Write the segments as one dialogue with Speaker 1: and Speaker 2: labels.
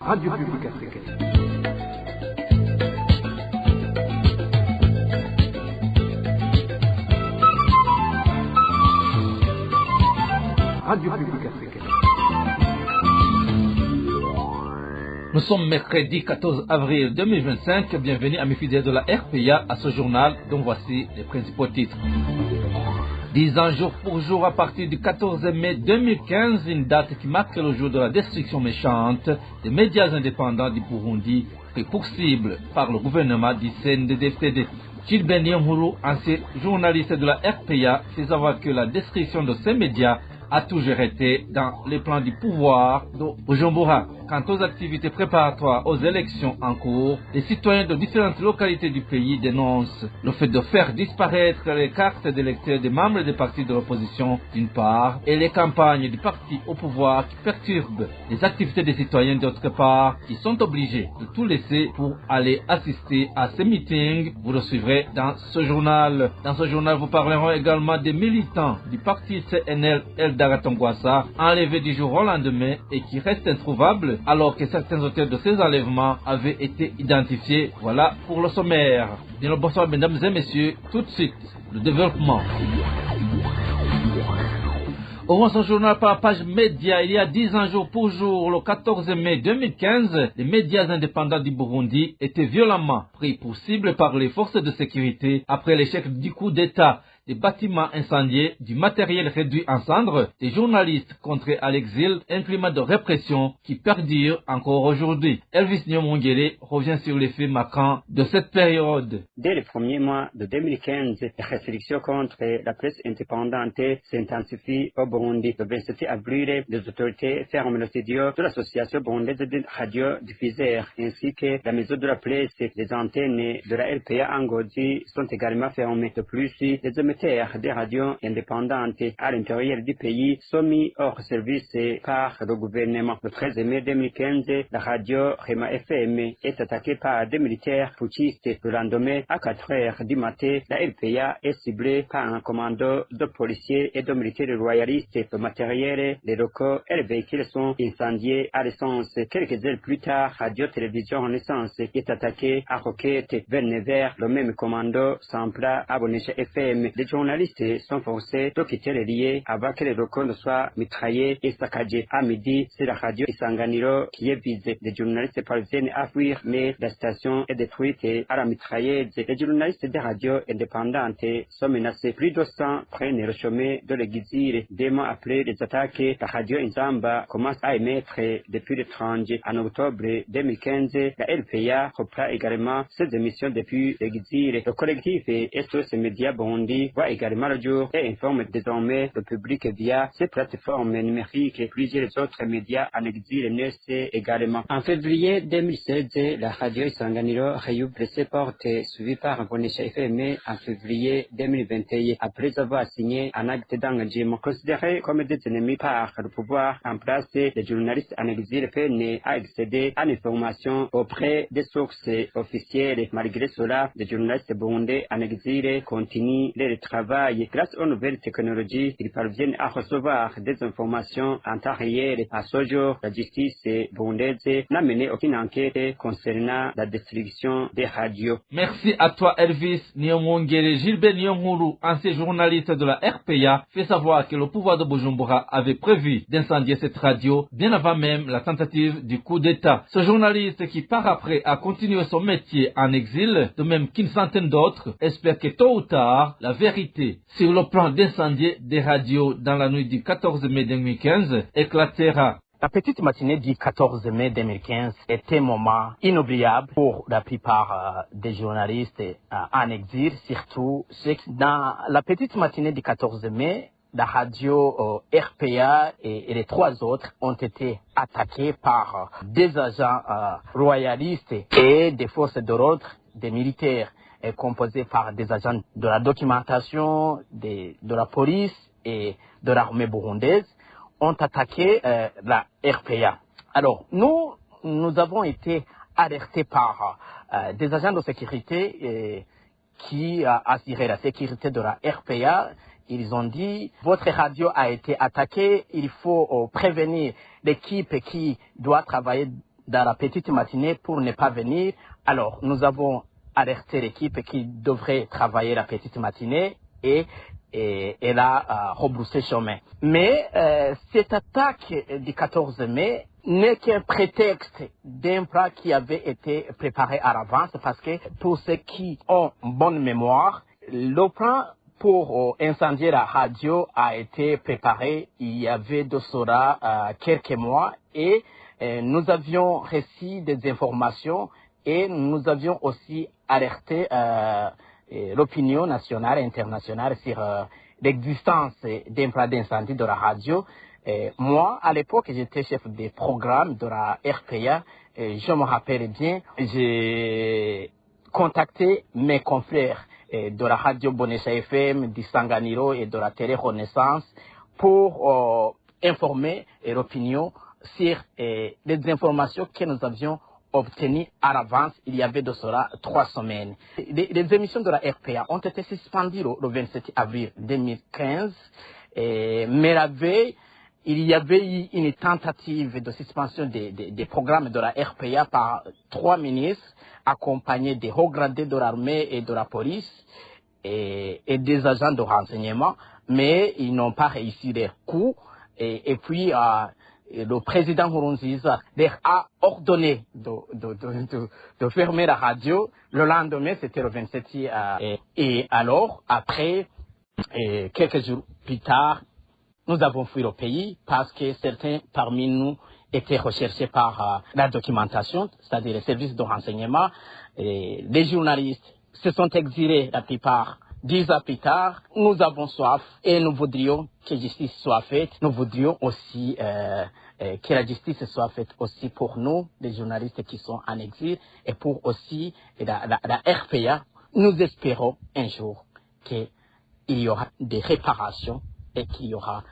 Speaker 1: Radio Publique Africaine. Radio Publique Africaine.
Speaker 2: Nous sommes mercredi 14 avril 2025. Bienvenue à mes fidèles de la RPA à ce journal dont voici les principaux titres. 10 ans jour pour jour à partir du 14 mai 2015, une date qui marque le jour de la destruction méchante des médias indépendants du Burundi, pris pour cible par le gouvernement du CNDD-FDD. Gilbert Niyonkuru, ancien journaliste de la RPA, fait savoir que la destruction de ces médias a toujours été dans les plans du pouvoir de Bujumbura. Quant aux activités préparatoires aux élections en cours, les citoyens de différentes localités du pays dénoncent le fait de faire disparaître les cartes d'électeurs des membres des partis de l'opposition d'une part et les campagnes du parti au pouvoir qui perturbent les activités des citoyens d'autre part, qui sont obligés de tout laisser pour aller assister à ces meetings. Vous le suivrez dans ce journal. Dans ce journal, vous parlerons également des militants du parti CNL Eldagatongwassa, enlevés du jour au lendemain et qui restent introuvables alors que certains auteurs de ces enlèvements avaient été identifiés. Voilà pour le sommaire. Bien le bonsoir mesdames et messieurs, tout de suite, le développement. Ouvrons ce journal par la page média. Il y a 10 ans jour pour jour, le 14 mai 2015, les médias indépendants du Burundi étaient violemment pris pour cible par les forces de sécurité après l'échec du coup d'État. Des bâtiments incendiés, du matériel réduit en cendres, des journalistes contraints à l'exil, un climat de répression qui perdure encore aujourd'hui. Elvis Nyomongere revient sur les faits marquants de cette période.
Speaker 3: Dès les premiers mois de 2015, les restrictions contre la presse indépendante s'intensifient au Burundi. Le 27 avril, les autorités ferment le studio de l'association burundaise de radiodiffuseurs ainsi que la maison de la presse. Les antennes de la RPA en Ngozi sont également fermées. De plus, les émetteurs des radios indépendantes à l'intérieur du pays sont mis hors service par le gouvernement. Le 13 mai 2015, la radio Rema FM est attaquée par des militaires putschistes. Le lendemain, à 4 heures du matin, la RPA est ciblée par un commando de policiers et de militaires royalistes. Le matériel, les locaux et les véhicules sont incendiés à l'essence. Quelques heures plus tard, Radio-Télévision Renaissance est attaquée à Roquette. Vers 9 heures, le même commando s'emploie à Bonesha FM. Les journalistes sont forcés de quitter les lieux avant que les locaux ne soient mitraillés et saccagés. À midi, c'est la radio Isanganiro qui est visée. Les journalistes parviennent à fuir, mais la station est détruite à la mitrailleuse. Les journalistes des radios indépendantes sont menacés. Plus de 100 prennent le chemin de l'exil. 2 mois après les attaques, la radio Inzamba commence à émettre depuis l'étranger. En octobre 2015, la LPA reprend également ses émissions depuis l'exil. Le collectif SOS Média Burundi voit également le jour et informe désormais le public via ses plateformes numériques. Plusieurs autres médias en exil naissent également. En février 2016, la radio Isanganiro réouvre ses portes, suivie par Bonesha FM en février 2021, après avoir signé un acte d'engagement. Considérés comme des ennemis par le pouvoir en place, les journalistes en exil peinent à accéder à l'information auprès des sources officielles. Malgré cela, les journalistes burundais en exil continuent le travail. Grâce aux nouvelles technologies, ils parviennent à recevoir des informations en temps réel. À ce jour, la justice burundaise n'a mené aucune enquête concernant la destruction des radios.
Speaker 2: Merci à toi Elvis Nyomongere. Gilbert Niyonkuru, ancien journaliste de la RPA, fait savoir que le pouvoir de Bujumbura avait prévu d'incendier cette radio bien avant même la tentative du coup d'État. Ce journaliste qui part après a continué son métier en exil, de même qu'une centaine d'autres, espère que tôt ou tard, la vérité sur le plan d'incendier des radios dans la nuit du 14 mai 2015 éclatera.
Speaker 4: La petite matinée du 14 mai 2015 était un moment inoubliable pour la plupart des journalistes en exil, surtout ceux qui, dans la petite matinée du 14 mai, la radio RPA et les 3 autres ont été attaqués par des agents royalistes et des forces de l'ordre, des militaires composés par des agents de la documentation, de la police et de l'armée burundaise, ont attaqué la RPA. Alors, nous avons été alertés par des agents de sécurité qui assuraient la sécurité de la RPA. Ils ont dit, votre radio a été attaquée, il faut prévenir l'équipe qui doit travailler dans la petite matinée pour ne pas venir. Alors, nous avons alerté l'équipe qui devrait travailler la petite matinée et elle a rebroussé chemin. Mais cette attaque du 14 mai n'est qu'un prétexte d'un plan qui avait été préparé à l'avance, parce que pour ceux qui ont bonne mémoire, le plan pour incendier la radio a été préparé il y avait de cela quelques mois, et nous avions reçu des informations et nous avions aussi alerté l'opinion nationale et internationale sur l'existence d'un plan d'incendie de la radio. Moi, à l'époque, j'étais chef des programmes de la RPA. Je me rappelle bien, j'ai contacté mes confrères de la radio Bonesha FM, du Sanganiro et de la télé Renaissance pour informer l'opinion sur les informations que nous avions obtenues à l'avance. Il y avait de cela 3 semaines. Les émissions de la RPA ont été suspendues le 27 avril 2015, mais la veille, il y avait eu une tentative de suspension des programmes de la RPA par 3 ministres, accompagnés des hauts gradés de l'armée et de la police et des agents de renseignement, mais ils n'ont pas réussi leur coup. Et puis, le président Nkurunziza leur a ordonné de fermer la radio. Le lendemain, c'était le 27. Et alors, après, quelques jours plus tard, nous avons fui le pays parce que certains parmi nous étaient recherchés par la documentation, c'est-à-dire les services de renseignement. Et les journalistes se sont exilés la plupart. 10 ans plus tard, nous avons soif et nous voudrions que justice soit faite. Nous voudrions aussi que la justice soit faite aussi pour nous, les journalistes qui sont en exil, et pour aussi la RPA. Nous espérons un jour qu'il y aura des réparations et qu'il y aura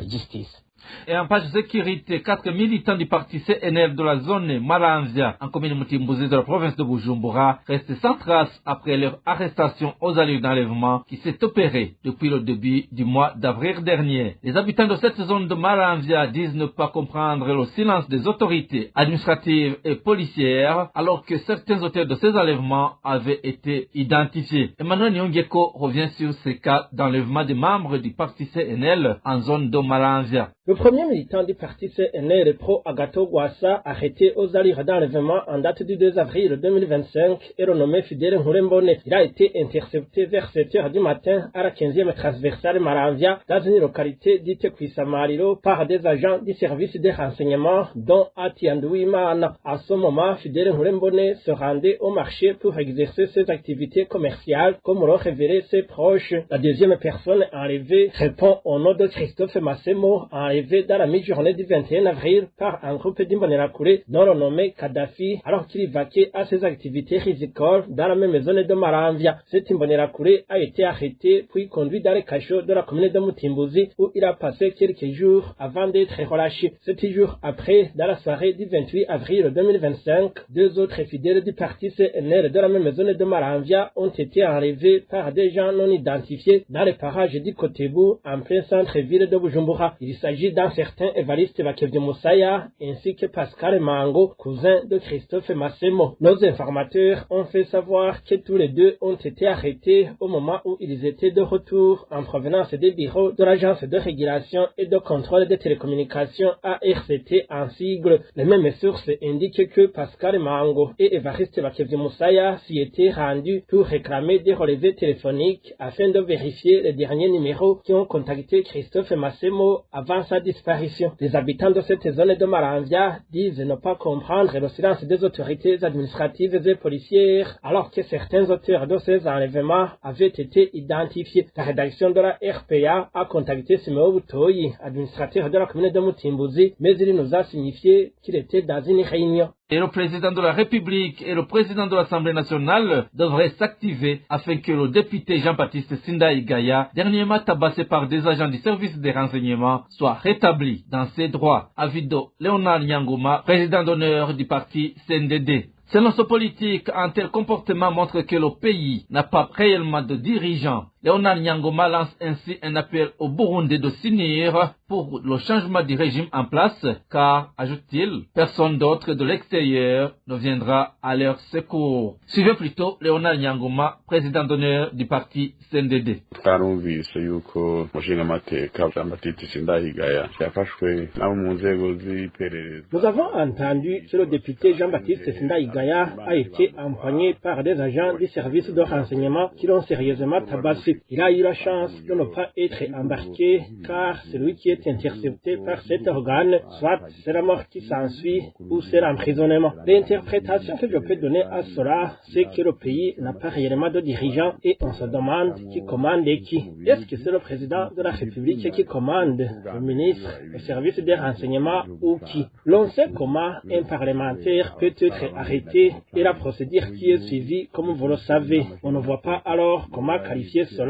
Speaker 4: justice.
Speaker 2: Et en page sécurité, 4 militants du parti CNL de la zone Malanzia, en commune Mutimbuzi de la province de Bujumbura, restent sans trace après leur arrestation aux allures d'enlèvement qui s'est opérée depuis le début du mois d'avril dernier. Les habitants de cette zone de Malanzia disent ne pas comprendre le silence des autorités administratives et policières, alors que certains auteurs de ces enlèvements avaient été identifiés. Emmanuel Nyongeko revient sur ces cas d'enlèvement des membres du parti CNL en zone de Malanzia.
Speaker 5: Le premier militant du parti CNL, Pro Agathon Rwasa, arrêté aux allures d'enlèvement en date du 2 avril 2025, est renommé Fidèle Nkurembone. Il a été intercepté vers 7 heures du matin à la 15e transversale Malanzia, dans une localité dite Kwisamariro, par des agents du service de renseignement, dont Atiandouimana. À ce moment, Fidèle Nkurembone se rendait au marché pour exercer ses activités commerciales, comme l'ont révélé ses proches. La deuxième personne enlevée répond au nom de Christophe Massemo, enlevé dans la mi-journée du 21 avril par un groupe d'Imbonerakure non renommé Kadhafi, alors qu'il vaquait à ses activités rizicoles dans la même zone de Malanzia. Cet Imbonerakure a été arrêté puis conduit dans les cachots de la commune de Mutimbuzi, où il a passé quelques jours avant d'être relâché. 7 jours après, dans la soirée du 28 avril 2025, 2 autres fidèles du parti CNL de la même zone de Malanzia ont été enlevés par des gens non identifiés dans les parages du Kotebu, en plein centre-ville de Bujumbura. Il s'agit d'un certain Evariste Bakevye Musaya ainsi que Pascal Mango, cousin de Christophe Massemo. Nos informateurs ont fait savoir que tous les deux ont été arrêtés au moment où ils étaient de retour en provenance des bureaux de l'Agence de régulation et de contrôle des télécommunications ARCT en sigle. Les mêmes sources indiquent que Pascal Mango et Evariste Bakevye Musaya s'y étaient rendus pour réclamer des relevés téléphoniques afin de vérifier les derniers numéros qui ont contacté Christophe Massemo avant sa disparition. Les habitants de cette zone de Malanzia disent ne pas comprendre le silence des autorités administratives et policières, alors que certains auteurs de ces enlèvements avaient été identifiés. La rédaction de la RPA a contacté Simeo Butoyi, administrateur de la commune de Mutimbuzi, mais il nous a signifié qu'il était dans une réunion.
Speaker 2: Et le président de la République et le président de l'Assemblée nationale devraient s'activer afin que le député Jean-Baptiste Sindaï Gaya, dernièrement tabassé par des agents du service des renseignements, soit rétabli dans ses droits. Avis de Léonard Nyangoma, président d'honneur du parti CNDD. Selon ce politique, un tel comportement montre que le pays n'a pas réellement de dirigeants. Léonard Nyangoma lance ainsi un appel au Burundi de s'unir pour le changement du régime en place, car, ajoute-t-il, personne d'autre de l'extérieur ne viendra à leur secours. Suivez plutôt Léonard Nyangoma, président d'honneur du parti CNDD.
Speaker 6: Twarumvise yuko umushingamateka Jean-Baptiste Sindayigaya yafashwe n'abo mu nzego z'iperereza.
Speaker 5: Nous avons entendu que le député Jean-Baptiste Sindayigaya a été empoigné par des agents du service de renseignement qui l'ont sérieusement tabassé. Il a eu la chance de ne pas être embarqué car celui qui est intercepté par cet organe, soit c'est la mort qui s'ensuit ou c'est l'emprisonnement. L'interprétation que je peux donner à cela, c'est que le pays n'a pas réellement de dirigeant et on se demande qui commande et qui. Est-ce que c'est le président de la République qui commande, le ministre, le service des renseignements ou qui? L'on sait comment un parlementaire peut être arrêté et la procédure qui est suivie, comme vous le savez. On ne voit pas alors comment qualifier cela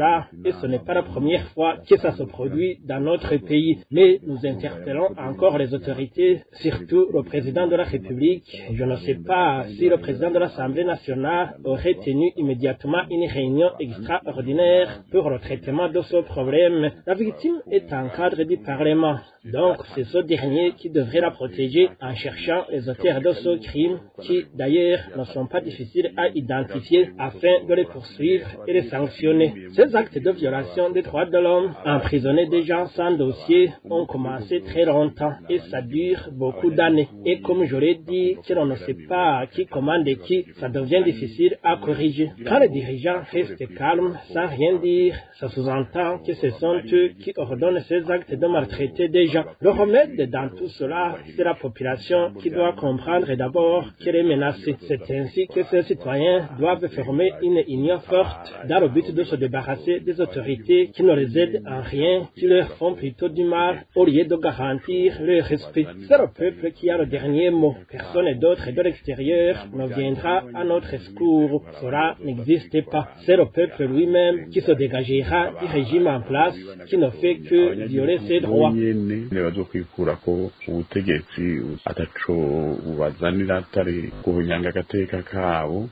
Speaker 5: et ce n'est pas la première fois que ça se produit dans notre pays. Mais nous interpellons encore les autorités, surtout le président de la République. Je ne sais pas si le président de l'Assemblée nationale aurait tenu immédiatement une réunion extraordinaire pour le traitement de ce problème. La victime est en cadre du Parlement. Donc, c'est ce dernier qui devrait la protéger en cherchant les auteurs de ce crime qui, d'ailleurs, ne sont pas difficiles à identifier afin de les poursuivre et les sanctionner. Ces actes de violation des droits de l'homme, emprisonner des gens sans dossier, ont commencé très longtemps et ça dure beaucoup d'années. Et comme je l'ai dit, que l'on ne sait pas qui commande et qui, ça devient difficile à corriger. Quand les dirigeants restent calmes, sans rien dire, ça sous-entend que ce sont eux qui ordonnent ces actes de maltraiter des gens. Le remède dans tout cela, c'est la population qui doit comprendre d'abord qu'elle est menacée. C'est ainsi que ces citoyens doivent former une union forte dans le but de se débarrasser des autorités qui ne les aident en rien, qui leur font plutôt du mal au lieu de garantir leur respect. C'est le peuple qui a le dernier mot. Personne d'autre de l'extérieur ne viendra à notre secours. Cela n'existe pas. C'est le peuple lui-même qui se dégagera du régime en place qui ne fait que violer ses droits.
Speaker 6: Bazokwikuraho ubutegetsi ataco ubazanira atari kubunyanga agateka kabo.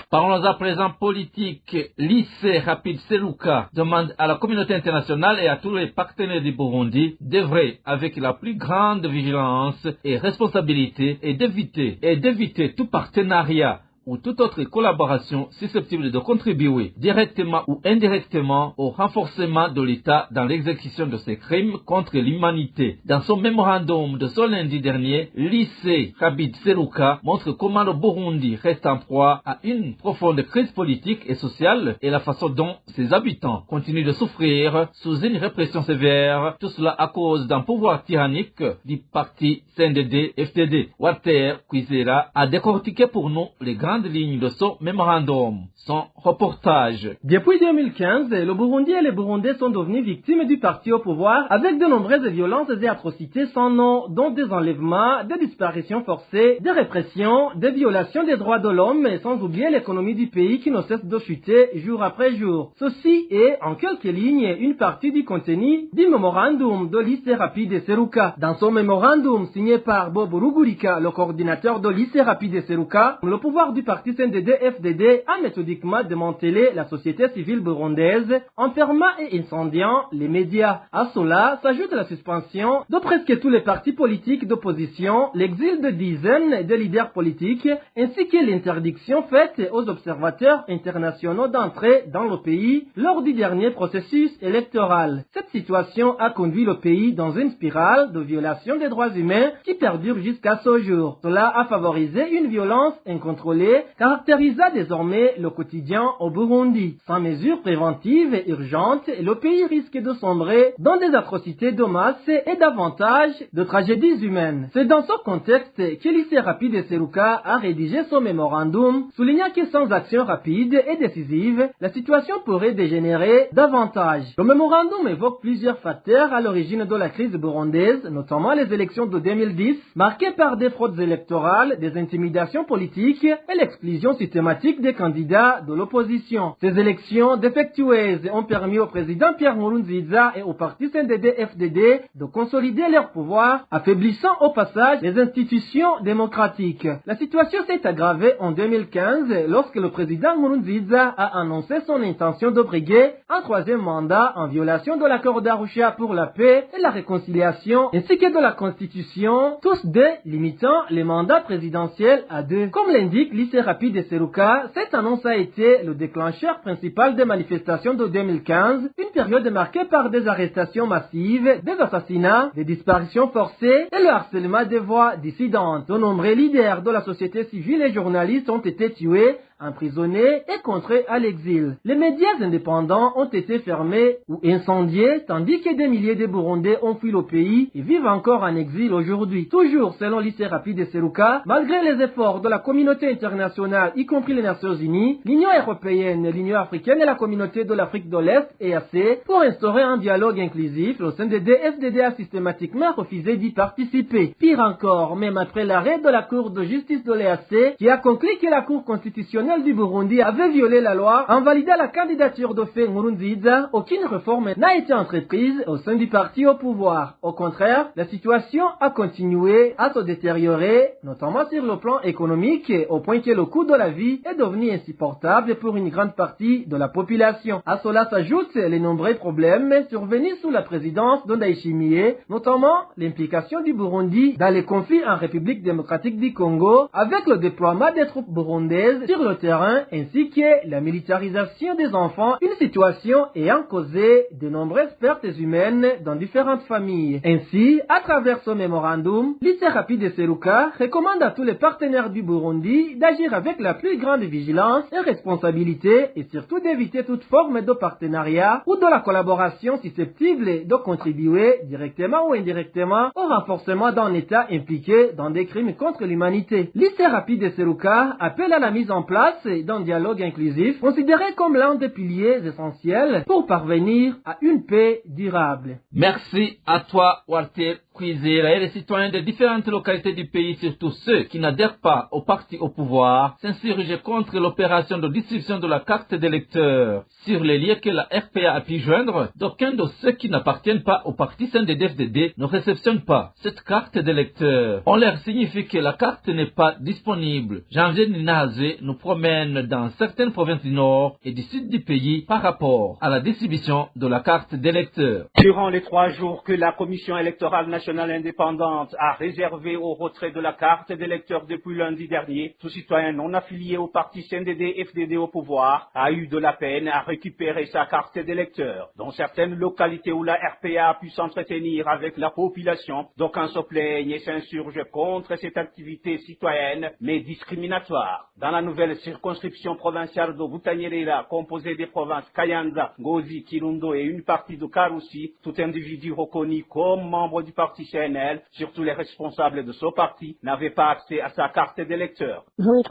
Speaker 2: Parlons à présent politique. Lycée Rapide Seruka demande à la communauté internationale et à tous les partenaires du Burundi d'œuvrer avec la plus grande vigilance et responsabilité et d'éviter tout partenariat ou toute autre collaboration susceptible de contribuer directement ou indirectement au renforcement de l'État dans l'exécution de ces crimes contre l'humanité. Dans son mémorandum de ce lundi dernier, lycée Rapide Seruka montre comment le Burundi reste en proie à une profonde crise politique et sociale et la façon dont ses habitants continuent de souffrir sous une répression sévère, tout cela à cause d'un pouvoir tyrannique du parti CNDD-FDD. Walter Kwizera a décortiqué pour nous les grandes lignes de son mémorandum. Son reportage.
Speaker 7: Depuis 2015, le Burundi et les Burundais sont devenus victimes du parti au pouvoir avec de nombreuses violences et atrocités sans nom, dont des enlèvements, des disparitions forcées, des répressions, des violations des droits de l'homme et sans oublier l'économie du pays qui ne cesse de chuter jour après jour. Ceci est, en quelques lignes, une partie du contenu du mémorandum de lycée Rapide Seruka. Dans son mémorandum signé par Bob Rugurika, le coordinateur de lycée Rapide Seruka, le pouvoir du parti CNDD-FDD a méthodiquement démantelé la société civile burundaise en fermant et incendiant les médias. À cela s'ajoute la suspension de presque tous les partis politiques d'opposition, l'exil de dizaines de leaders politiques, ainsi que l'interdiction faite aux observateurs internationaux d'entrer dans le pays lors du dernier processus électoral. Cette situation a conduit le pays dans une spirale de violation des droits humains qui perdure jusqu'à ce jour. Cela a favorisé une violence incontrôlée caractérisa désormais le quotidien au Burundi. Sans mesures préventives et urgentes, le pays risque de sombrer dans des atrocités de masse et davantage de tragédies humaines. C'est dans ce contexte que lycée Rapide Seruka a rédigé son mémorandum, soulignant que sans action rapide et décisive, la situation pourrait dégénérer davantage. Le mémorandum évoque plusieurs facteurs à l'origine de la crise burundaise, notamment les élections de 2010, marquées par des fraudes électorales, des intimidations politiques et les l'exclusion systématique des candidats de l'opposition. Ces élections défectueuses ont permis au président Pierre Nkurunziza et au parti CNDD-FDD de consolider leur pouvoir, affaiblissant au passage les institutions démocratiques. La situation s'est aggravée en 2015 lorsque le président Nkurunziza a annoncé son intention de briguer un troisième mandat en violation de l'accord d'Arusha pour la paix et la réconciliation ainsi que de la Constitution, tous deux limitant les mandats présidentiels à 2. Comme l'indique Lycée Rapide Seruka, cette annonce a été le déclencheur principal des manifestations de 2015, une période marquée par des arrestations massives, des assassinats, des disparitions forcées et le harcèlement des voix dissidentes. De nombreux leaders de la société civile et journalistes ont été tués, emprisonnés et contraints à l'exil. Les médias indépendants ont été fermés ou incendiés, tandis que des milliers de Burundais ont fui le pays et vivent encore en exil aujourd'hui. Toujours selon Lycée Rapide Seruka, malgré les efforts de la communauté internationale, y compris les Nations Unies, l'Union européenne, l'Union africaine et la communauté de l'Afrique de l'Est, EAC, pour instaurer un dialogue inclusif, le CNDD-FDD a systématiquement refusé d'y participer. Pire encore, même après l'arrêt de la Cour de justice de l'EAC, qui a conclu que la Cour constitutionnelle du Burundi avait violé la loi en validant la candidature de Pierre Nkurunziza, aucune réforme n'a été entreprise au sein du parti au pouvoir. Au contraire, la situation a continué à se détériorer, notamment sur le plan économique, au point que le coût de la vie est devenu insupportable pour une grande partie de la population. À cela s'ajoutent les nombreux problèmes survenus sous la présidence de Ndayishimiye, notamment l'implication du Burundi dans les conflits en République démocratique du Congo, avec le déploiement des troupes burundaises sur le terrain ainsi que la militarisation des enfants, une situation ayant causé de nombreuses pertes humaines dans différentes familles. Ainsi, à travers ce mémorandum, Lycée Rapide Seruka recommande à tous les partenaires du Burundi d'agir avec la plus grande vigilance et responsabilité et surtout d'éviter toute forme de partenariat ou de la collaboration susceptible de contribuer directement ou indirectement au renforcement d'un État impliqué dans des crimes contre l'humanité. Lycée Rapide Seruka appelle à la mise en place d'un dialogue inclusif considéré comme l'un des piliers essentiels pour parvenir à une paix durable.
Speaker 2: Merci à toi, Walter Kwizera, et les citoyens de différentes localités du pays, surtout ceux qui n'adhèrent pas au parti au pouvoir, s'insurgent contre l'opération de distribution de la carte d'électeur. Sur les lieux que la RPA a pu joindre, d'aucuns de ceux qui n'appartiennent pas au parti CNDD-FDD ne réceptionnent pas cette carte d'électeur. On leur signifie que la carte n'est pas disponible. Janvier Ninazé nous promène dans certaines provinces du nord et du sud du pays par rapport à la distribution de la carte d'électeur.
Speaker 8: Durant les 3 jours que la Commission électorale nationale indépendante a réservé au retrait de la carte d'électeur depuis lundi dernier, tout citoyen non affilié au parti CNDD-FDD au pouvoir a eu de la peine à récupérer sa carte d'électeur. Dans certaines localités où la RPA a pu s'entretenir avec la population, d'aucuns se plaignent et s'insurgent contre cette activité citoyenne mais discriminatoire. Dans la nouvelle circonscription provinciale de Butanyerera, composée des provinces Kayanza, Ngozi, Kirundo et une partie de Karusi, tout individu reconnu comme membre du parti CNL, surtout les responsables de ce parti, n'avaient pas accès à sa carte d'électeur. Un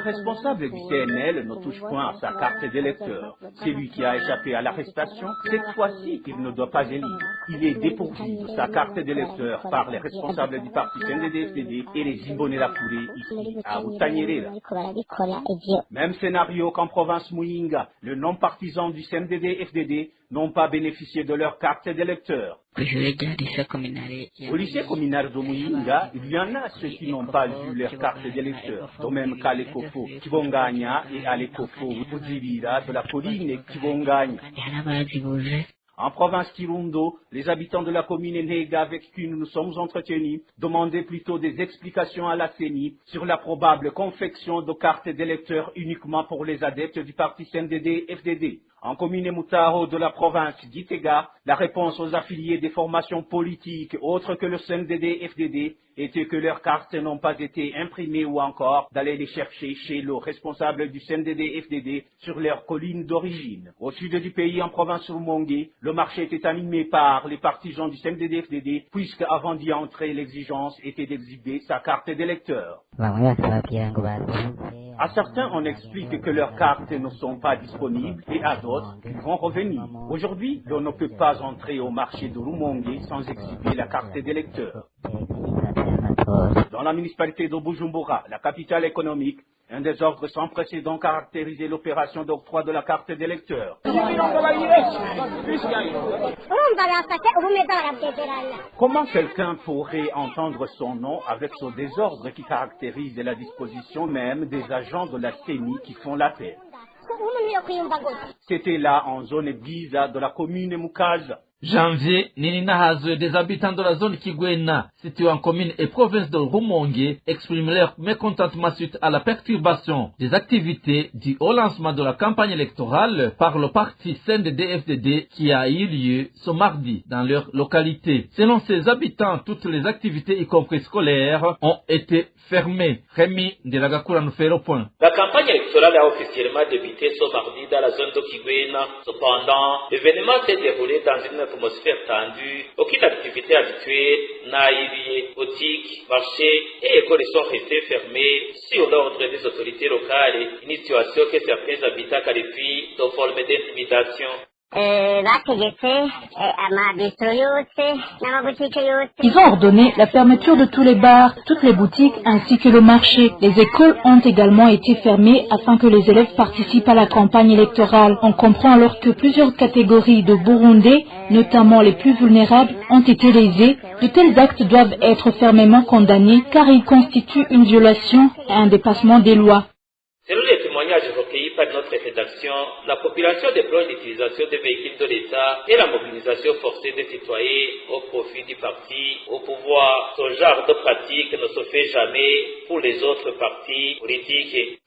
Speaker 8: responsable du CNL ne touche point à sa carte d'électeur. C'est lui qui a échappé à l'arrestation. Cette fois-ci, il ne doit pas élire. Il est dépourvu de sa carte d'électeur par les responsables du parti CNDD-FDD et les Imbonerakure ici à Butanyerera. Même scénario qu'en province Muyinga, le non-partisan du CNDD-FDD n'ont pas bénéficié de leur carte d'électeur. Au lycée communal de Muyinga, il y en a ceux qui n'ont pas eu leur carte d'électeur, de même qu'à l'Ekofo Kibonganya et à l'Ekofo Uzivira de la colline Kibonganya. En province Kirundo, les habitants de la commune Nega avec qui nous nous sommes entretenus demandaient plutôt des explications à la CENI sur la probable confection de cartes d'électeurs uniquement pour les adeptes du parti CNDD-FDD. En commune Mutaro de la province d'Itega, la réponse aux affiliés des formations politiques autres que le CNDD-FDD était que leurs cartes n'ont pas été imprimées ou encore d'aller les chercher chez le responsable du CNDD-FDD sur leur colline d'origine. Au sud du pays, en province Rumongue, le marché était animé par les partisans du CNDD-FDD puisque avant d'y entrer, l'exigence était d'exhiber sa carte d'électeur. À certains, on explique que leurs cartes ne sont pas disponibles et à d'autres, qu'ils vont revenir. Aujourd'hui, on ne peut pas entrer au marché de Rumongue sans exhiber la carte d'électeur. Dans la municipalité de Bujumbura, la capitale économique, un désordre sans précédent caractérisait l'opération d'octroi de la carte d'électeur. Comment quelqu'un pourrait entendre son nom avec ce désordre qui caractérise la disposition même des agents de la CENI qui font l'appel? C'était là en zone Giza de la commune Mukaza.
Speaker 2: Janvier, Nina Hazwe, des habitants de la zone Kigwena, située en commune et province de Rumongue, expriment leur mécontentement suite à la perturbation des activités du au lancement de la campagne électorale par le parti CNDD-FDD qui a eu lieu ce mardi dans leur localité. Selon ces habitants, toutes les activités, y compris scolaires, ont été fermées. Rémi de la Gakura nous fait le point.
Speaker 9: La campagne électorale a officiellement débuté ce mardi dans la zone de Kigwena. Cependant, l'événement s'est déroulé dans une atmosphère tendue. Aucune activité habituée n'a eu lieu. Boutiques, marchés et écoles sont restés fermés sur l'ordre des autorités locales. Une situation que certains habitants qualifient de forme d'intimidation.
Speaker 10: Ils ont ordonné la fermeture de tous les bars, toutes les boutiques ainsi que le marché. Les écoles ont également été fermées afin que les élèves participent à la campagne électorale. On comprend alors que plusieurs catégories de Burundais, notamment les plus vulnérables, ont été lésées. De tels actes doivent être fermement condamnés car ils constituent une violation et un dépassement des lois.
Speaker 9: Selon les témoignages recueillis par notre rédaction, la population déplore l'utilisation des véhicules de l'État et la mobilisation forcée des citoyens au profit du parti au pouvoir. Ce genre de pratique ne se fait jamais pour les autres partis politiques.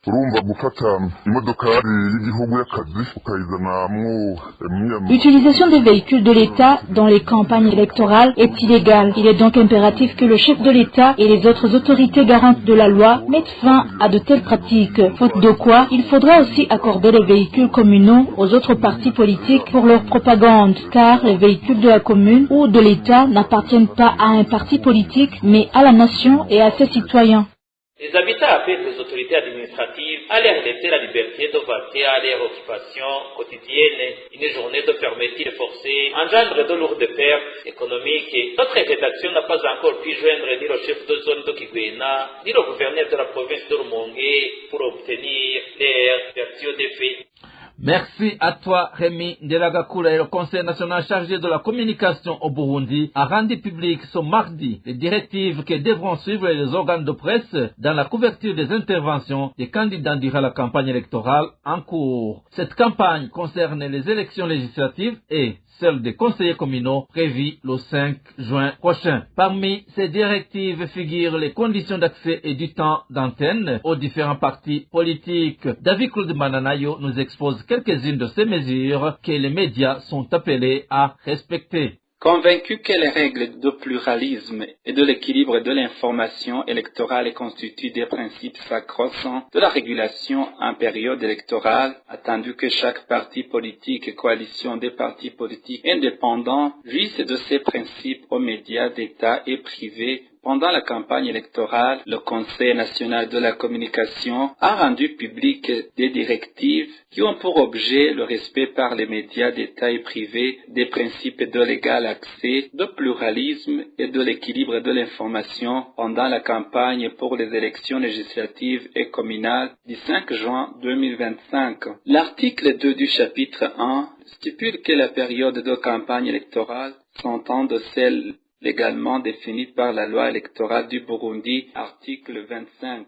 Speaker 10: L'utilisation des véhicules de l'État dans les campagnes électorales est illégale. Il est donc impératif que le chef de l'État et les autres autorités garantes de la loi mettent fin à de telles pratiques. Faute de quoi, il faudra aussi accorder les véhicules communaux aux autres partis politiques pour leur propagande, car les véhicules de la commune ou de l'État n'appartiennent pas à un parti politique, mais à la nation et à ses citoyens.
Speaker 9: Les habitants appellent les autorités administratives à leur laisser la liberté de vaquer à leur occupation quotidienne. Une journée de fermeture forcée engendre de lourdes pertes économiques. Notre rédaction n'a pas encore pu joindre ni le chef de zone de Kigwena, ni le gouverneur de la province de Rumongue pour obtenir leur version des faits.
Speaker 2: Merci à toi, Rémi Ndelagakula. Et le Conseil national chargé de la communication au Burundi a rendu public ce mardi les directives que devront suivre les organes de presse dans la couverture des interventions des candidats durant la campagne électorale en cours. Cette campagne concerne les élections législatives et celle des conseillers communaux prévues le 5 juin prochain. Parmi ces directives figurent les conditions d'accès et du temps d'antenne aux différents partis politiques. David Claude Mananayo nous expose quelques-unes de ces mesures que les médias sont appelés à respecter.
Speaker 11: Convaincu que les règles de pluralisme et de l'équilibre de l'information électorale constituent des principes sacro-saints de la régulation en période électorale, attendu que chaque parti politique et coalition des partis politiques indépendants jouissent de ces principes aux médias d'État et privés. Pendant la campagne électorale, le Conseil national de la communication a rendu public des directives qui ont pour objet le respect par les médias d'État et privés des principes de l'égal accès, de pluralisme et de l'équilibre de l'information pendant la campagne pour les élections législatives et communales du 5 juin 2025. L'article 2 du chapitre 1 stipule que la période de campagne électorale s'entend de celle légalement définie par la loi électorale du Burundi, article 25.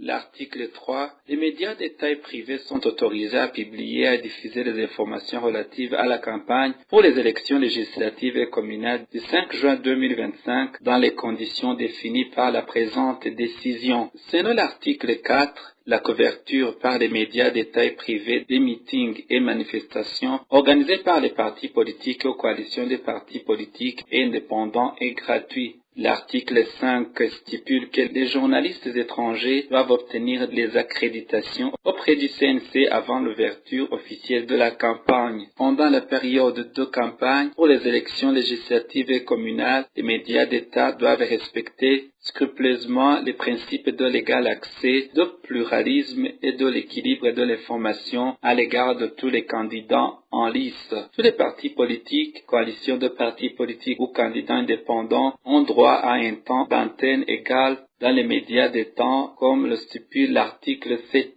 Speaker 11: L'article 3. Les médias d'État et privés sont autorisés à publier et à diffuser les informations relatives à la campagne pour les élections législatives et communales du 5 juin 2025 dans les conditions définies par la présente décision. Selon l'article 4, la couverture par les médias d'État et privés des meetings et manifestations organisés par les partis politiques ou coalitions des partis politiques et indépendants est gratuit. L'article 5 stipule que les journalistes étrangers doivent obtenir les accréditations auprès du CNC avant l'ouverture officielle de la campagne. Pendant la période de campagne pour les élections législatives et communales, les médias d'État doivent respecter scrupuleusement les principes de l'égal accès, de pluralisme et de l'équilibre de l'information à l'égard de tous les candidats en lice. Tous les partis politiques, coalitions de partis politiques ou candidats indépendants ont droit à un temps d'antenne égal dans les médias des temps, comme le stipule l'article 7.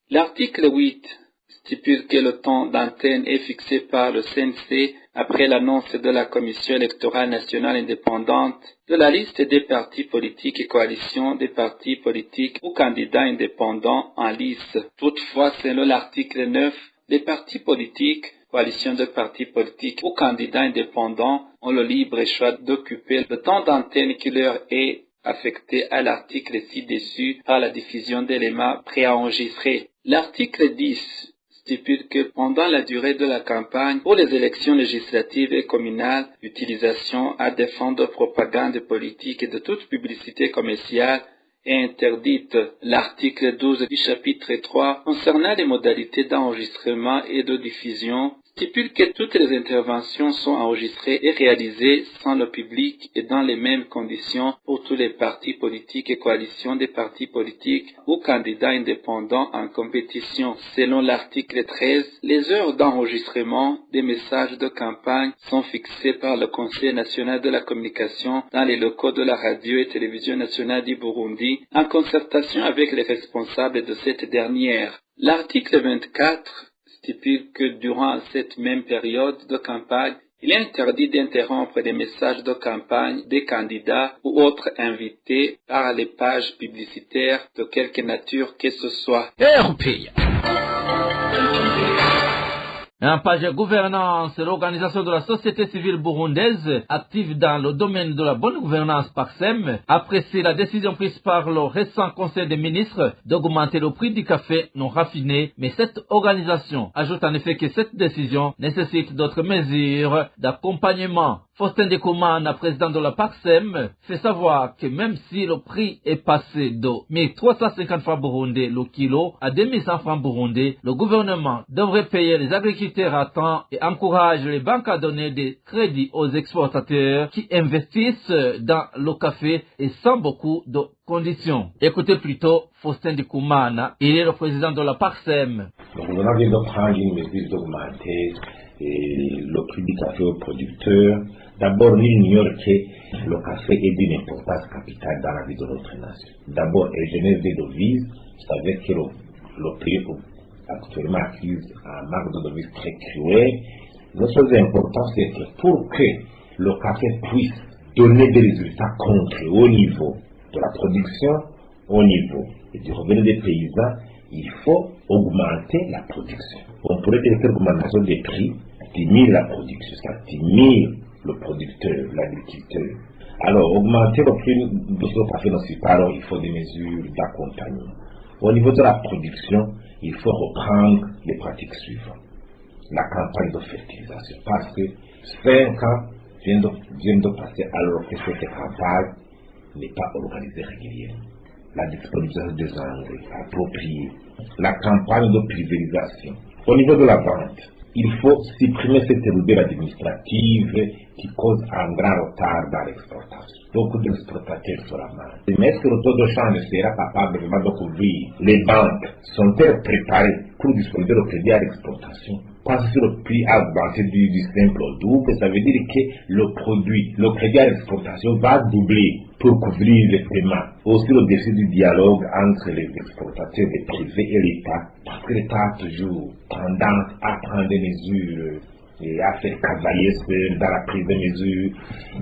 Speaker 11: L'article 8 stipule que le temps d'antenne est fixé par le CNC après l'annonce de la Commission électorale nationale indépendante de la liste des partis politiques et coalitions des partis politiques ou candidats indépendants en lice. Toutefois, selon l'article 9, les partis politiques, coalitions de partis politiques ou candidats indépendants ont le libre choix d'occuper le temps d'antenne qui leur est affecté à l'article ci-dessus par la diffusion d'éléments préenregistrés. L'article 10 stipule que pendant la durée de la campagne pour les élections législatives et communales, l'utilisation à des fins de propagande politique et de toute publicité commerciale est interdite. L'article 12 du chapitre 3 concernant les modalités d'enregistrement et de diffusion stipule que toutes les interventions sont enregistrées et réalisées sans le public et dans les mêmes conditions pour tous les partis politiques et coalitions des partis politiques ou candidats indépendants en compétition. Selon l'article 13, les heures d'enregistrement des messages de campagne sont fixées par le Conseil national de la communication dans les locaux de la radio et télévision nationale du Burundi en concertation avec les responsables de cette dernière. L'article 24 stipule que durant cette même période de campagne, il est interdit d'interrompre les messages de campagne des candidats ou autres invités par les pages publicitaires de quelque nature que ce soit.
Speaker 2: En page gouvernance, l'organisation de la société civile burundaise, active dans le domaine de la bonne gouvernance PACSEM, apprécie la décision prise par le récent Conseil des ministres d'augmenter le prix du café non raffiné, mais cette organisation ajoute en effet que cette décision nécessite d'autres mesures d'accompagnement. Faustin Dekoumana, président de la PACSEM, fait savoir que même si le prix est passé de 1350 francs burundais le kilo à 2100 francs burundais, le gouvernement devrait payer les agriculteurs à temps et encourage les banques à donner des crédits aux exportateurs qui investissent dans le café et sans beaucoup de conditions. Écoutez plutôt Faustin Dekoumana, il est le président de la PACSEM.
Speaker 12: Le gouvernement vient de prendre une mesure d'augmenter le prix du café aux producteurs. D'abord, nul n'ignore que le café est d'une importance capitale dans la vie de notre nation. D'abord, elle génère des devises. Vous savez que le pays actuellement accuse un manque de devises très cruel. La chose importante, c'est que pour que le café puisse donner des résultats concrets au niveau de la production, au niveau du revenu des paysans, il faut augmenter la production. On pourrait dire que l'augmentation des prix diminue la production, ça diminue le producteur, l'agriculteur. Alors, augmenter le prix de ce café ne suffit pas, alors il faut des mesures d'accompagnement. Au niveau de la production, il faut reprendre les pratiques suivantes. La campagne de fertilisation, parce que 5 ans viennent de passer alors que cette campagne n'est pas organisée régulièrement. La disponibilité des engrais appropriés, la campagne de pulvérisation. Au niveau de la vente, il faut supprimer cette rubelle administrative qui cause un grand retard dans l'exportation. Beaucoup d'exportateurs se ramassent. Mais est-ce que le taux de change sera capable vraiment de couvrir? Les banques sont-elles préparées pour disposer de crédit à l'exportation? Parce que le prix a augmenté du simple au double, ça veut dire que le crédit à l'exportation va doubler pour couvrir les paiements. Aussi le défi du dialogue entre les exportateurs, les privés et l'État, parce que l'État a toujours tendance à prendre des mesures et à faire cavalier seul dans la prise de mesures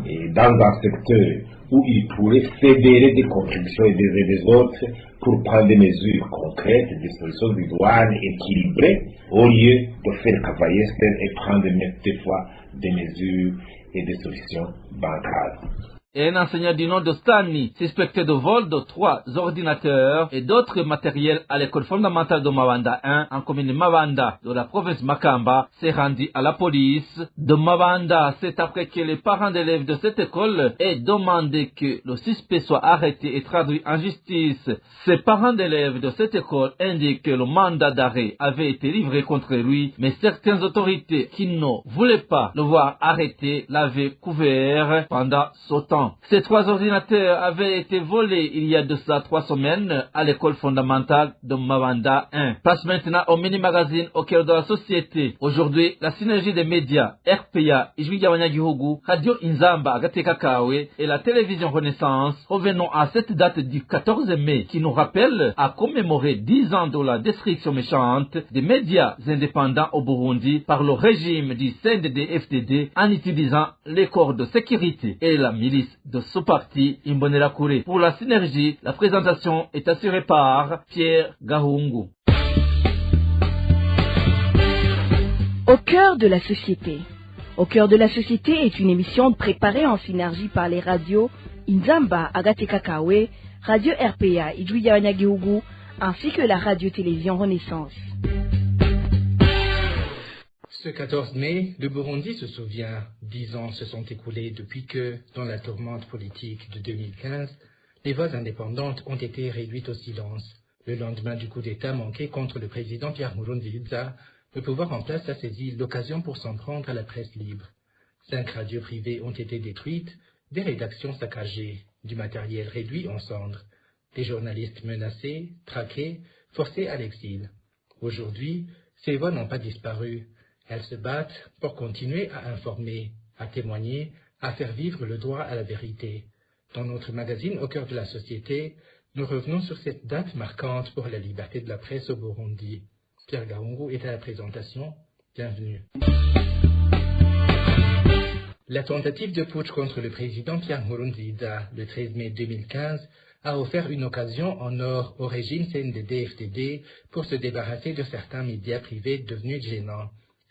Speaker 12: et dans un secteur où il pourrait fédérer des contributions des autres pour prendre des mesures concrètes, des solutions de douane équilibrées, au lieu de faire cavalier seul et prendre des fois des mesures et des solutions bancales.
Speaker 2: Et un enseignant du nom de Stanley, suspecté de vol de 3 ordinateurs et d'autres matériels à l'école fondamentale de Mabanda 1 en commune Mabanda de la province Makamba, s'est rendu à la police de Mabanda. C'est après que les parents d'élèves de cette école aient demandé que le suspect soit arrêté et traduit en justice. Ces parents d'élèves de cette école indiquent que le mandat d'arrêt avait été livré contre lui, mais certaines autorités qui ne voulaient pas le voir arrêté l'avaient couvert pendant ce temps. d'équipement. Ces 3 ordinateurs avaient été volés il y a de ça 3 semaines à l'école fondamentale de Mabanda 1. Passe maintenant au mini-magazine au cœur de la société. Aujourd'hui, la synergie des médias, RPA, Ijwi ry'Abanyagihugu, Radio Inzamba, Agateka Kawe et la télévision Renaissance. Revenons à cette date du 14 mai qui nous rappelle à commémorer 10 ans de la destruction méchante des médias indépendants au Burundi par le régime du CNDD-FDD en utilisant les corps de sécurité et la milice de ce parti Imbonerakure. Pour la synergie, la présentation est assurée par Pierre Gahungu.
Speaker 13: Au cœur de la société. Au cœur de la société est une émission préparée en synergie par les radios Inzamba, Agateka Kawe, Radio RPA, Ijwi ry'Abanyagihugu, ainsi que la radio-télévision Renaissance.
Speaker 14: Ce 14 mai, le Burundi se souvient, 10 ans se sont écoulés depuis que, dans la tourmente politique de 2015, les voix indépendantes ont été réduites au silence. Le lendemain du coup d'État manqué contre le président Pierre Nkurunziza, le pouvoir en place a saisi l'occasion pour s'en prendre à la presse libre. 5 radios privées ont été détruites, des rédactions saccagées, du matériel réduit en cendres, des journalistes menacés, traqués, forcés à l'exil. Aujourd'hui, ces voix n'ont pas disparu. Elles se battent pour continuer à informer, à témoigner, à faire vivre le droit à la vérité. Dans notre magazine Au cœur de la société, nous revenons sur cette date marquante pour la liberté de la presse au Burundi. Pierre Gahungu est à la présentation. Bienvenue. La tentative de putsch contre le président Pierre Nkurunziza le 13 mai 2015 a offert une occasion en or au régime CNDD-FDD pour se débarrasser de certains médias privés devenus gênants.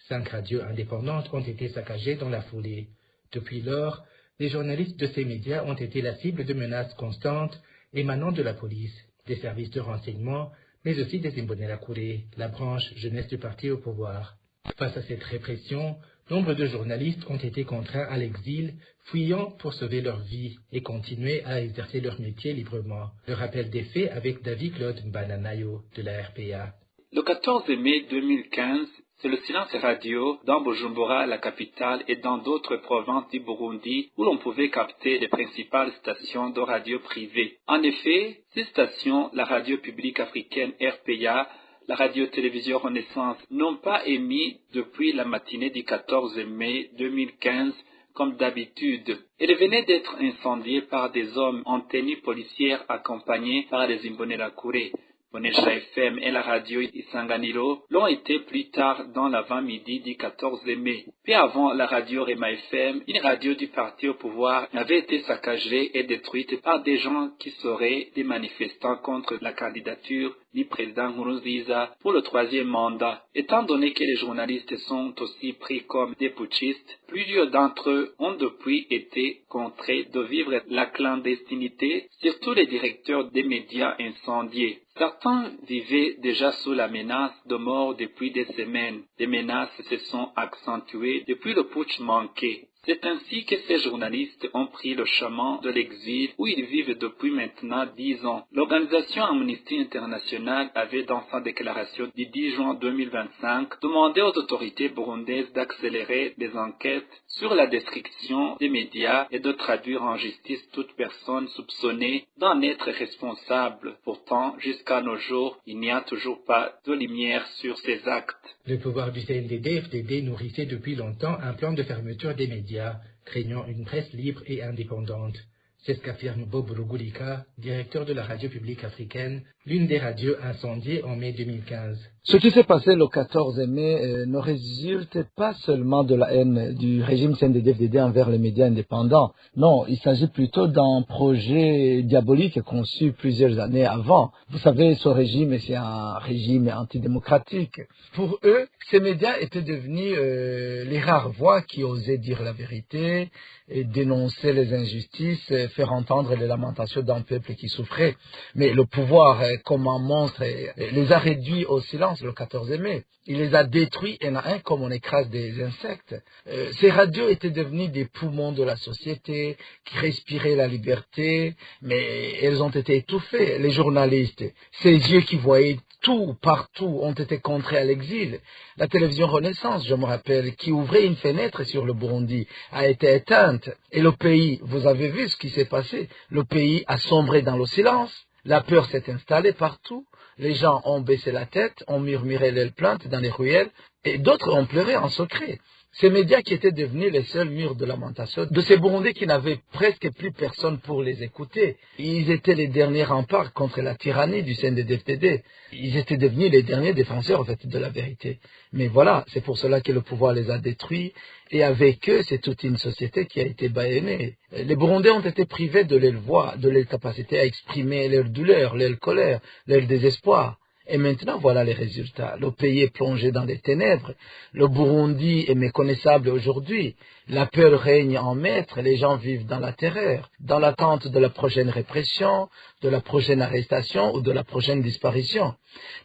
Speaker 14: 5 radios indépendantes ont été saccagées dans la foulée. Depuis lors, les journalistes de ces médias ont été la cible de menaces constantes émanant de la police, des services de renseignement, mais aussi des Imbonerakure, la branche jeunesse du parti au pouvoir. Face à cette répression, nombre de journalistes ont été contraints à l'exil, fuyant pour sauver leur vie et continuer à exercer leur métier librement. Le rappel des faits avec David-Claude Mbananayo de la RPA.
Speaker 11: Le 14 mai 2015, c'est le silence radio dans Bujumbura, la capitale, et dans d'autres provinces du Burundi où l'on pouvait capter les principales stations de radio privées. En effet, ces stations, la radio publique africaine RPA, la radio-télévision Renaissance, n'ont pas émis depuis la matinée du 14 mai 2015 comme d'habitude. Elles venaient d'être incendiées par des hommes en tenue policière accompagnés par les Imbonerakure. Bonesha FM et la radio Isanganiro l'ont été plus tard dans l'avant-midi du 14 mai. Puis avant la radio Rema FM, une radio du parti au pouvoir avait été saccagée et détruite par des gens qui seraient des manifestants contre la candidature du président Nkurunziza pour le 3e mandat. Étant donné que les journalistes sont aussi pris comme des putschistes, plusieurs d'entre eux ont depuis été contraints de vivre la clandestinité, surtout les directeurs des médias incendiés. Certains vivaient déjà sous la menace de mort depuis des semaines. Les menaces se sont accentuées depuis le putsch manqué. C'est ainsi que ces journalistes ont pris le chemin de l'exil où ils vivent depuis maintenant 10 ans. L'organisation Amnesty International avait dans sa déclaration du 10 juin 2025 demandé aux autorités burundaises d'accélérer les enquêtes sur la destruction des médias et de traduire en justice toute personne soupçonnée d'en être responsable. Pourtant, jusqu'à nos jours, il n'y a toujours pas de lumière sur ces actes.
Speaker 14: Le pouvoir du CNDD-FDD nourrissait depuis longtemps un plan de fermeture des médias, craignant une presse libre et indépendante. C'est ce qu'affirme Bob Rugurika, directeur de la radio publique africaine, l'une des radios incendiées en mai 2015.
Speaker 15: Ce qui s'est passé le 14 mai ne résulte pas seulement de la haine du régime CNDD-FDD envers les médias indépendants. Non, il s'agit plutôt d'un projet diabolique conçu plusieurs années avant. Vous savez, ce régime, c'est un régime antidémocratique. Pour eux, ces médias étaient devenus les rares voix qui osaient dire la vérité, et dénoncer les injustices, faire entendre les lamentations d'un peuple qui souffrait. Mais le pouvoir, comme un monstre, les a réduits au silence le 14 mai. Il les a détruits un à un comme on écrase des insectes. Ces radios étaient devenues des poumons de la société, qui respiraient la liberté, mais elles ont été étouffées. Les journalistes, ces yeux qui voyaient tout, partout, ont été contraints à l'exil. La télévision Renaissance, je me rappelle, qui ouvrait une fenêtre sur le Burundi, a été éteinte. Et le pays, vous avez vu ce qui s'est passé? Le pays a sombré dans le silence, la peur s'est installée partout, les gens ont baissé la tête, ont murmuré leurs plaintes dans les ruelles, et d'autres ont pleuré en secret. Ces médias qui étaient devenus les seuls murs de lamentation de ces Burundais qui n'avaient presque plus personne pour les écouter. Ils étaient les derniers remparts contre la tyrannie du CNDD-FDD. Ils étaient devenus les derniers défenseurs en fait, de la vérité. Mais voilà, c'est pour cela que le pouvoir les a détruits. Et avec eux, c'est toute une société qui a été bâillonnée. Les Burundais ont été privés de leur voix, de leur capacité à exprimer leur douleur, leur colère, leur désespoir. Et maintenant, voilà les résultats. Le pays est plongé dans les ténèbres. Le Burundi est méconnaissable aujourd'hui. La peur règne en maître. Les gens vivent dans la terreur, dans l'attente de la prochaine répression, de la prochaine arrestation ou de la prochaine disparition.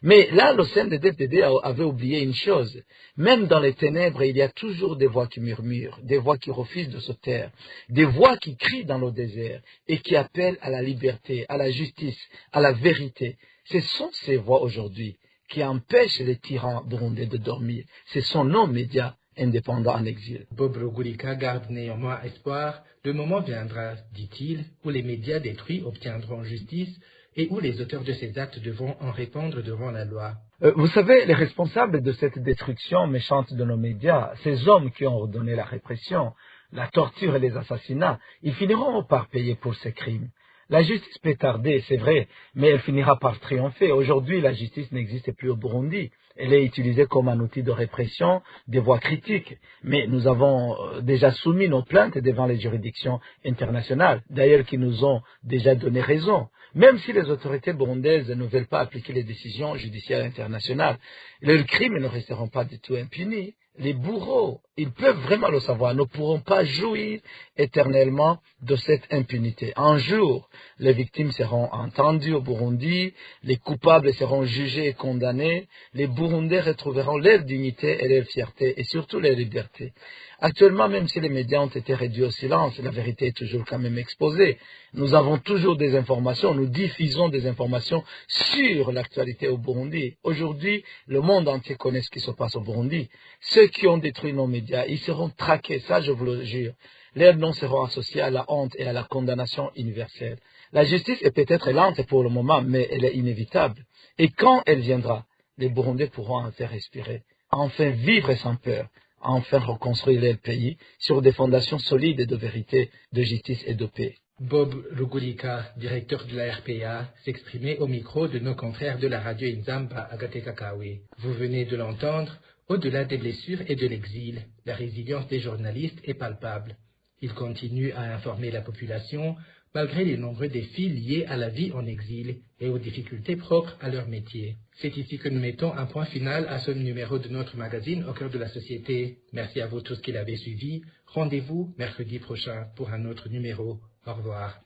Speaker 15: Mais là, le CNDD-FDD avait oublié une chose. Même dans les ténèbres, il y a toujours des voix qui murmurent, des voix qui refusent de se taire, des voix qui crient dans le désert et qui appellent à la liberté, à la justice, à la vérité. Ce sont ces voix aujourd'hui qui empêchent les tyrans burundais de dormir. Ce sont nos médias indépendants en exil.
Speaker 14: Bob Rugurika garde néanmoins espoir. Le moment viendra, dit-il, où les médias détruits obtiendront justice et où les auteurs de ces actes devront en répondre devant la loi.
Speaker 15: Vous savez, les responsables de cette destruction méchante de nos médias, ces hommes qui ont ordonné la répression, la torture et les assassinats, ils finiront par payer pour ces crimes. La justice peut tarder, c'est vrai, mais elle finira par triompher. Aujourd'hui, la justice n'existe plus au Burundi. Elle est utilisée comme un outil de répression des voix critiques. Mais nous avons déjà soumis nos plaintes devant les juridictions internationales, d'ailleurs qui nous ont déjà donné raison. Même si les autorités burundaises ne veulent pas appliquer les décisions judiciaires internationales, leurs crimes ne resteront pas du tout impunis. Les bourreaux, ils peuvent vraiment le savoir, ne pourront pas jouir éternellement de cette impunité. Un jour, les victimes seront entendues au Burundi, les coupables seront jugés et condamnés, les Burundais retrouveront leur dignité et leur fierté, et surtout leur liberté. Actuellement, même si les médias ont été réduits au silence, la vérité est toujours quand même exposée. Nous avons toujours des informations, nous diffusons des informations sur l'actualité au Burundi. Aujourd'hui, le monde entier connaît ce qui se passe au Burundi. Ceux qui ont détruit nos médias, ils seront traqués, ça je vous le jure. Leurs noms seront associés à la honte et à la condamnation universelle. La justice est peut-être lente pour le moment, mais elle est inévitable. Et quand elle viendra, les Burundais pourront enfin respirer, enfin vivre sans peur, enfin reconstruire leur pays sur des fondations solides de vérité, de justice et de paix.
Speaker 14: Bob Rugurika, directeur de la RPA, s'exprimait au micro de nos confrères de la radio Inzamba à Gatekakawe. Vous venez de l'entendre, au-delà des blessures et de l'exil, la résilience des journalistes est palpable. Ils continuent à informer la population malgré les nombreux défis liés à la vie en exil et aux difficultés propres à leur métier. C'est ici que nous mettons un point final à ce numéro de notre magazine Au cœur de la société. Merci à vous tous qui l'avez suivi. Rendez-vous mercredi prochain pour un autre numéro. Au revoir.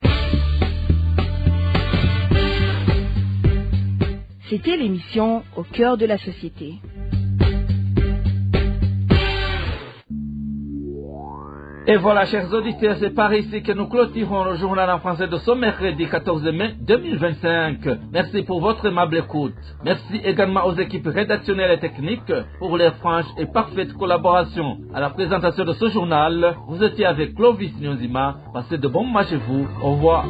Speaker 13: C'était l'émission Au cœur de la société.
Speaker 2: Et voilà, chers auditeurs, c'est par ici que nous clôturons le journal en français de ce mercredi 14 mai 2025. Merci pour votre aimable écoute. Merci également aux équipes rédactionnelles et techniques pour leur franche et parfaite collaboration. À la présentation de ce journal, vous étiez avec Clovis Nyonzima. Passez de bons matchs chez vous. Au revoir.